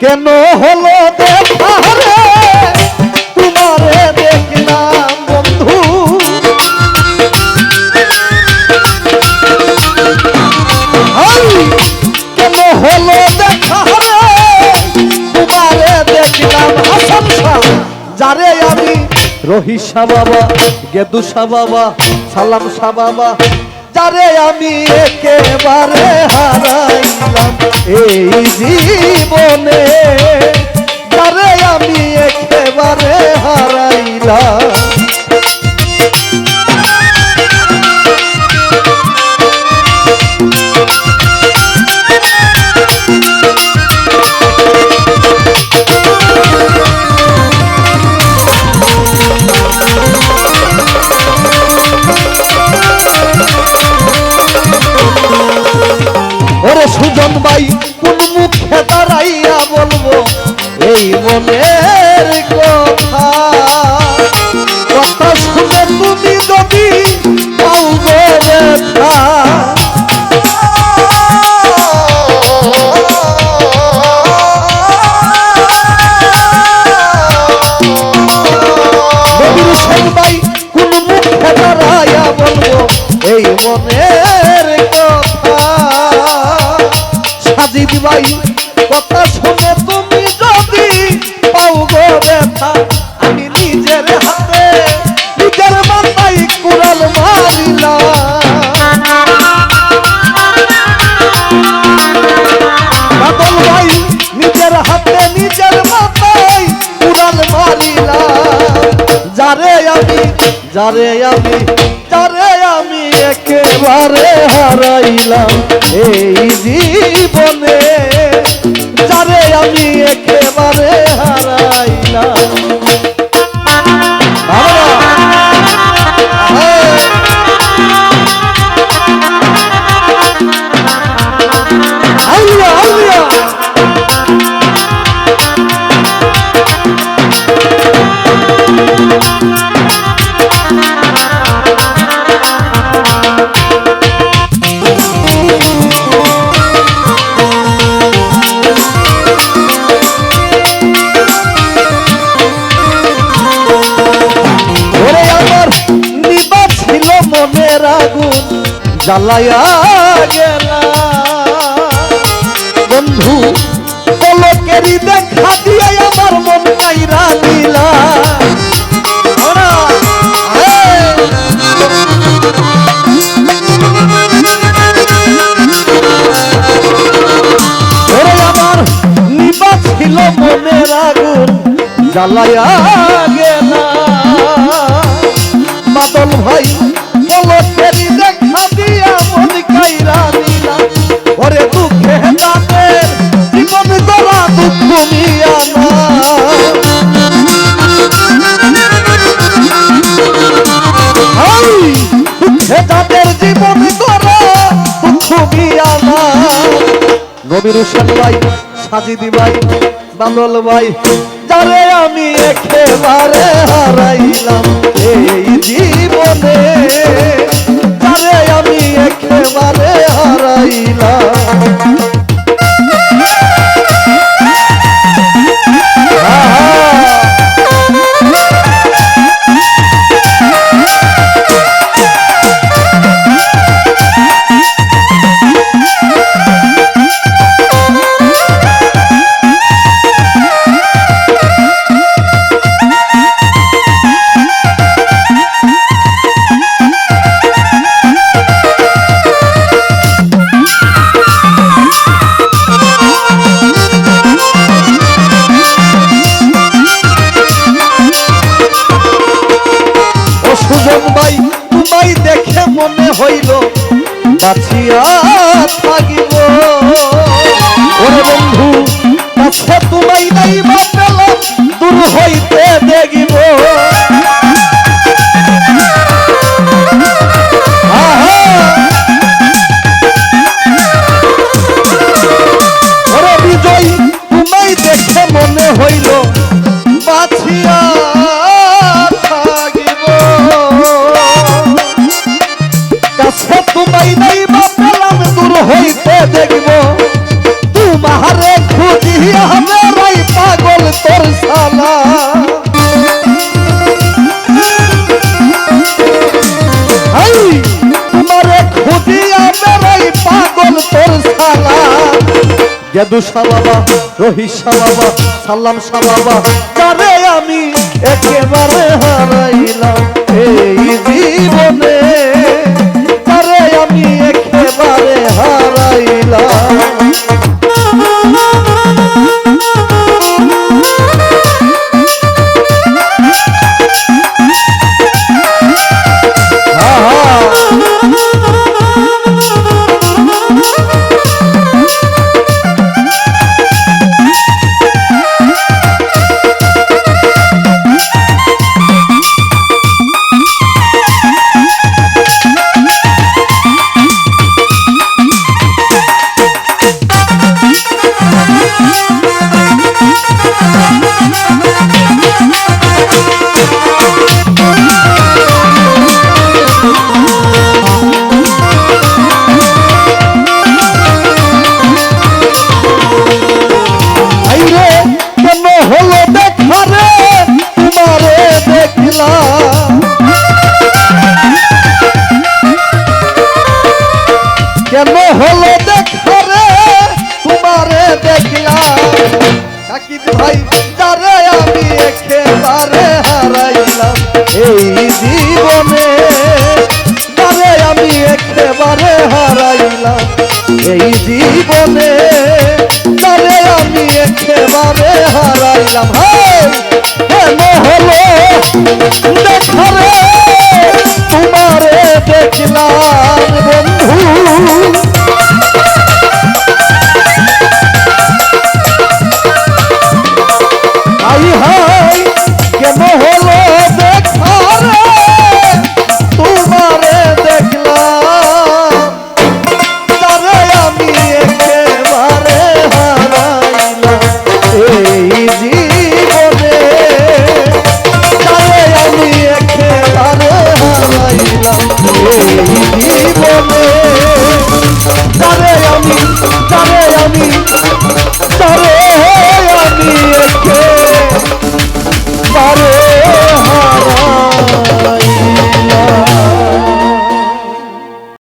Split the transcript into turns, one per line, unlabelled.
কেন হলো দেখা রে তোমারে দেখলাম বন্ধু, কেন হলো দেখা রে তোমারে দেখলাম হাসান শাহ যারে আমি রহিস শাহ বাবা, গেদু শাহ বাবা, সালাম শাহ বাবা যারে আমি একেবারে হারাইলাম এই জীবনে, যারে আমি একেবারে হারাইলাম। ওরে সুজন ভাই কোন মুখে দাঁড়াইয়া বলবো এই মনের কথা, কথা শুনে তুমি যদি পাও গো ব্যথা, ভাই কোন মুখে দাঁড়াইয়া বলবো এই মনের কথা, সাজিদ ভাই কথা শুনে তুমি যদি পাও গো ব্যথা, আমি নিজের হাতে নিজের মাথায় কুড়াল মারিলাম। বাদল ভাই নিজের হাতে নিজের মাথায় কুড়াল মারিলাম, যারে আমি একেবারে হারাইলাম এই জীবনে, যারে আমি একেবারে হারাইলাম। মনের আগুন জ্বালায়া গেলা বন্ধু, পলকেরই দেখা দিয়ে আমার মন মাইরা দিলা। আমার নিবা ছিল মনের আগুন জ্বালায়া গেলা, বাদল ভাই পলকেরই দেখা দিয়া মন কাইরা দিলা। ওরে দুঃখে তাদের জীবন গড়া দুঃখ মিয়া না, দুঃখে তাদের জীবন গড়া দুঃখ মিয়া না। নবীর হোসেন ভাই, সাজিদ ভাই, বাদল ভাই যারে আমি একেবারে হারাইলাম এই জীবনে, যারে আমি একেবারে হারাইলাম। তোমায় দেখে মনে হইল বাঁচিয়া থাকিব, ওরে বন্ধু কাছে তোমায় নাই বা পেলাম দূর হইতে দেখিব। ওরে বিজয় তোমায় দেখে মনে হইল বাঁচিয়া তোমায় নাই বা পেলাম দূর হইতে দেখব, তোমারে খুঁজিয়া গেদু শাহ বাবা, রহিত শাহ বাবা, সাল্লাম শাহ বাবা, যারে আমি একেবারে হারাইলাম এই জীবনে, যারে আমি একেবারে হারাইলাম। কেন হলো দেখরে তোমারে দেখলাম কাকিদ ভাই, যারে আমি একেবারে হারাইলাম এই জীবনে, যারে আমি একেবারে হারাইলাম এই জীবনে, যারে আমি একেবারে হারাইলাম। কেন হলো দেখরে